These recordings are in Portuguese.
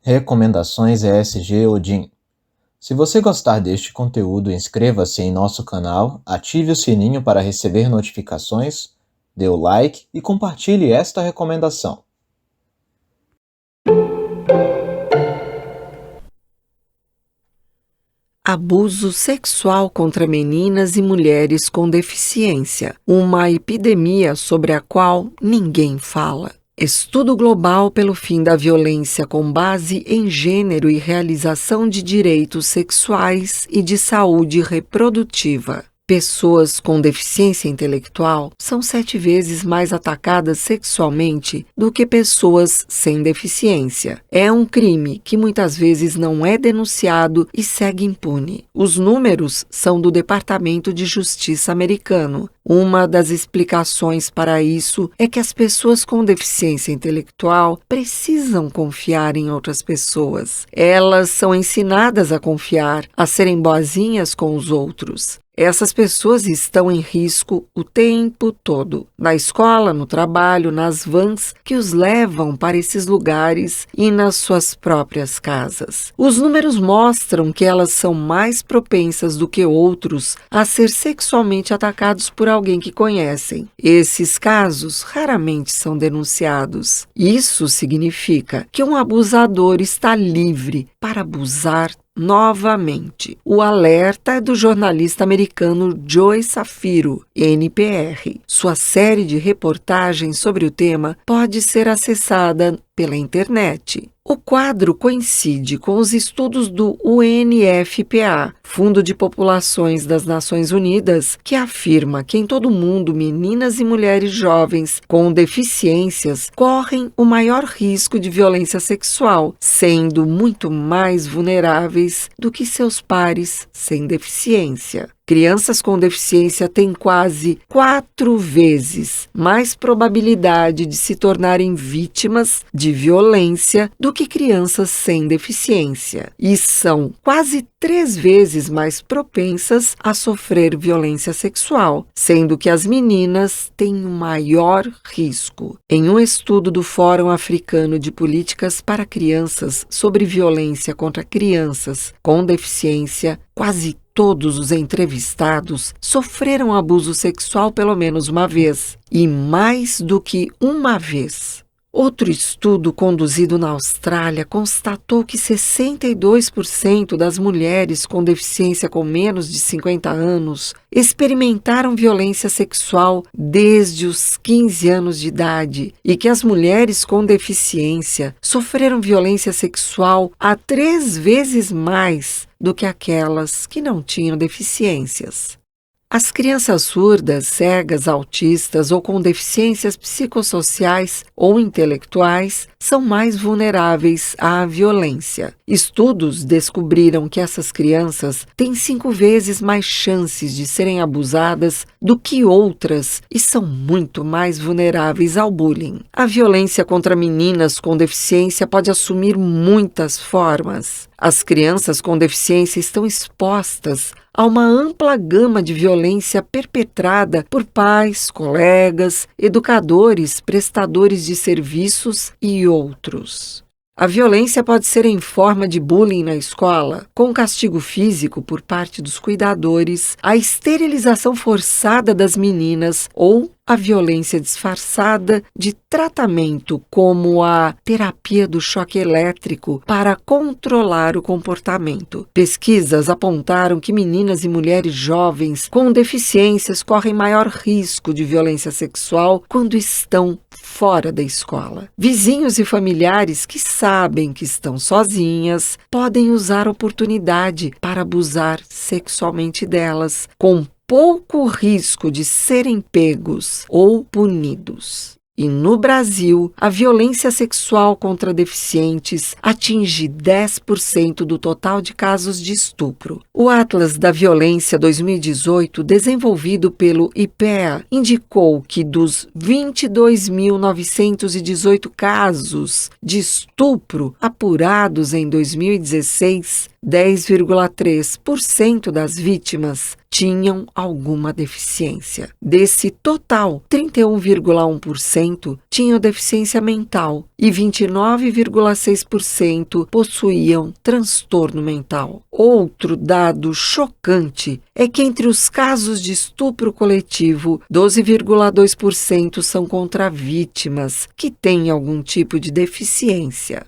Recomendações ESG Odin. Se você gostar deste conteúdo, inscreva-se em nosso canal, ative o sininho para receber notificações, dê o like e compartilhe esta recomendação. Abuso sexual contra meninas e mulheres com deficiência, uma epidemia sobre a qual ninguém fala. Estudo global pelo fim da violência com base em gênero e realização de direitos sexuais e de saúde reprodutiva. Pessoas com deficiência intelectual são 7 vezes mais atacadas sexualmente do que pessoas sem deficiência. É um crime que muitas vezes não é denunciado e segue impune. Os números são do Departamento de Justiça americano. Uma das explicações para isso é que as pessoas com deficiência intelectual precisam confiar em outras pessoas. Elas são ensinadas a confiar, a serem boazinhas com os outros. Essas pessoas estão em risco o tempo todo, na escola, no trabalho, nas vans que os levam para esses lugares e nas suas próprias casas. Os números mostram que elas são mais propensas do que outros a ser sexualmente atacados por alguém que conhecem. Esses casos raramente são denunciados. Isso significa que um abusador está livre para abusar novamente. O alerta é do jornalista americano Joe Safiro, NPR. Sua série de reportagens sobre o tema pode ser acessada pela internet. O quadro coincide com os estudos do UNFPA, Fundo de Populações das Nações Unidas, que afirma que em todo o mundo meninas e mulheres jovens com deficiências correm o maior risco de violência sexual, sendo muito mais vulneráveis do que seus pares sem deficiência. Crianças com deficiência têm quase 4 vezes mais probabilidade de se tornarem vítimas de violência do que crianças sem deficiência e são quase 3 vezes mais propensas a sofrer violência sexual, sendo que as meninas têm o maior risco. Em um estudo do Fórum Africano de Políticas para Crianças sobre violência contra crianças com deficiência, quase todos os entrevistados sofreram abuso sexual pelo menos uma vez, e mais do que uma vez. Outro estudo conduzido na Austrália constatou que 62% das mulheres com deficiência com menos de 50 anos experimentaram violência sexual desde os 15 anos de idade e que as mulheres com deficiência sofreram violência sexual a 3 vezes mais do que aquelas que não tinham deficiências. As crianças surdas, cegas, autistas ou com deficiências psicossociais ou intelectuais são mais vulneráveis à violência. Estudos descobriram que essas crianças têm 5 vezes mais chances de serem abusadas do que outras e são muito mais vulneráveis ao bullying. A violência contra meninas com deficiência pode assumir muitas formas. As crianças com deficiência estão expostas a uma ampla gama de violência perpetrada por pais, colegas, educadores, prestadores de serviços e outros. A violência pode ser em forma de bullying na escola, com castigo físico por parte dos cuidadores, a esterilização forçada das meninas ou a violência disfarçada de tratamento, como a terapia do choque elétrico para controlar o comportamento. Pesquisas apontaram que meninas e mulheres jovens com deficiências correm maior risco de violência sexual quando estão fora da escola. Vizinhos e familiares que sabem que estão sozinhas podem usar a oportunidade para abusar sexualmente delas, com pouco risco de serem pegos ou punidos. E no Brasil, a violência sexual contra deficientes atinge 10% do total de casos de estupro. O Atlas da Violência 2018, desenvolvido pelo IPEA, indicou que dos 22.918 casos de estupro apurados em 2016, 10,3% das vítimas tinham alguma deficiência. Desse total, 31,1% tinham deficiência mental e 29,6% possuíam transtorno mental. Outro dado chocante é que entre os casos de estupro coletivo, 12,2% são contra vítimas que têm algum tipo de deficiência.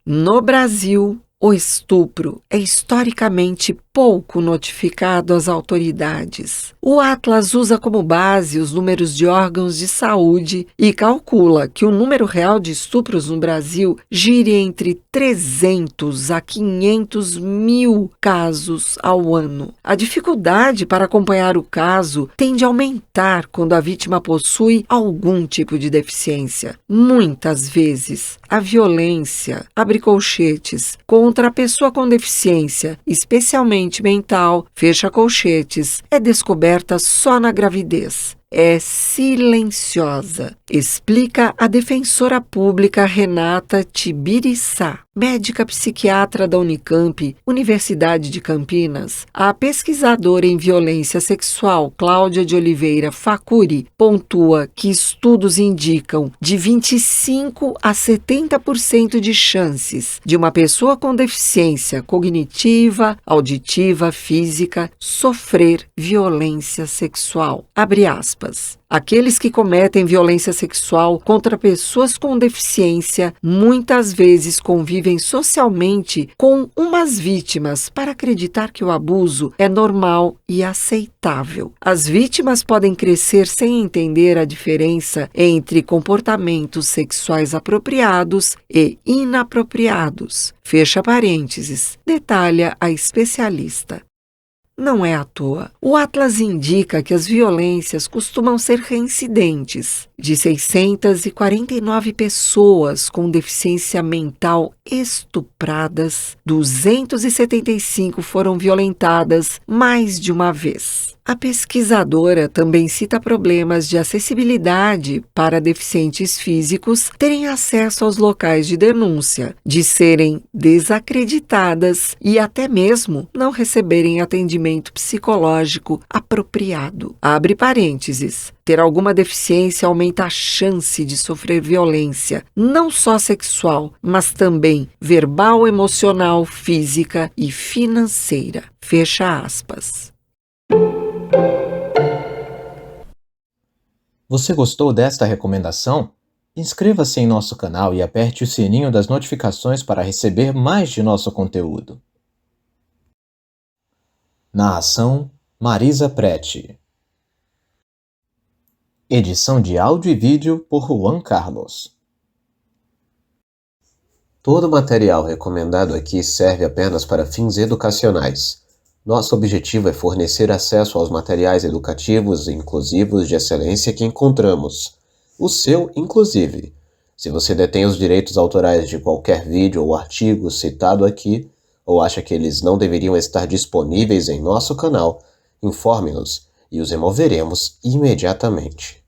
No Brasil, o estupro é historicamente pouco notificado às autoridades. O Atlas usa como base os números de órgãos de saúde e calcula que o número real de estupros no Brasil gire entre 300 a 500 mil casos ao ano. A dificuldade para acompanhar o caso tende a aumentar quando a vítima possui algum tipo de deficiência. Muitas vezes, a violência abre colchetes contra a pessoa com deficiência, especialmente mental, fecha colchetes, é descoberta só na gravidez. É silenciosa, explica a defensora pública Renata Tibiriçá, médica psiquiatra da Unicamp, Universidade de Campinas. A pesquisadora em violência sexual Cláudia de Oliveira Facuri pontua que estudos indicam de 25 a 70% de chances de uma pessoa com deficiência cognitiva, auditiva, física sofrer violência sexual. Abre aspas. Aqueles que cometem violência sexual contra pessoas com deficiência muitas vezes convivem socialmente com umas vítimas para acreditar que o abuso é normal e aceitável. As vítimas podem crescer sem entender a diferença entre comportamentos sexuais apropriados e inapropriados. Fecha parênteses, detalha a especialista. Não é à toa. O Atlas indica que as violências costumam ser reincidentes. De 649 pessoas com deficiência mental estupradas, 275 foram violentadas mais de uma vez. A pesquisadora também cita problemas de acessibilidade para deficientes físicos terem acesso aos locais de denúncia, de serem desacreditadas e até mesmo não receberem atendimento psicológico apropriado. Abre parênteses. Ter alguma deficiência aumenta a chance de sofrer violência, não só sexual, mas também verbal, emocional, física e financeira. Fecha aspas. Você gostou desta recomendação? Inscreva-se em nosso canal e aperte o sininho das notificações para receber mais de nosso conteúdo. Narração: Marisa Prete. Edição de áudio e vídeo por Juan Carlos. Todo o material recomendado aqui serve apenas para fins educacionais. Nosso objetivo é fornecer acesso aos materiais educativos e inclusivos de excelência que encontramos. O seu, inclusive. Se você detém os direitos autorais de qualquer vídeo ou artigo citado aqui, ou acha que eles não deveriam estar disponíveis em nosso canal, informe-nos e os removeremos imediatamente.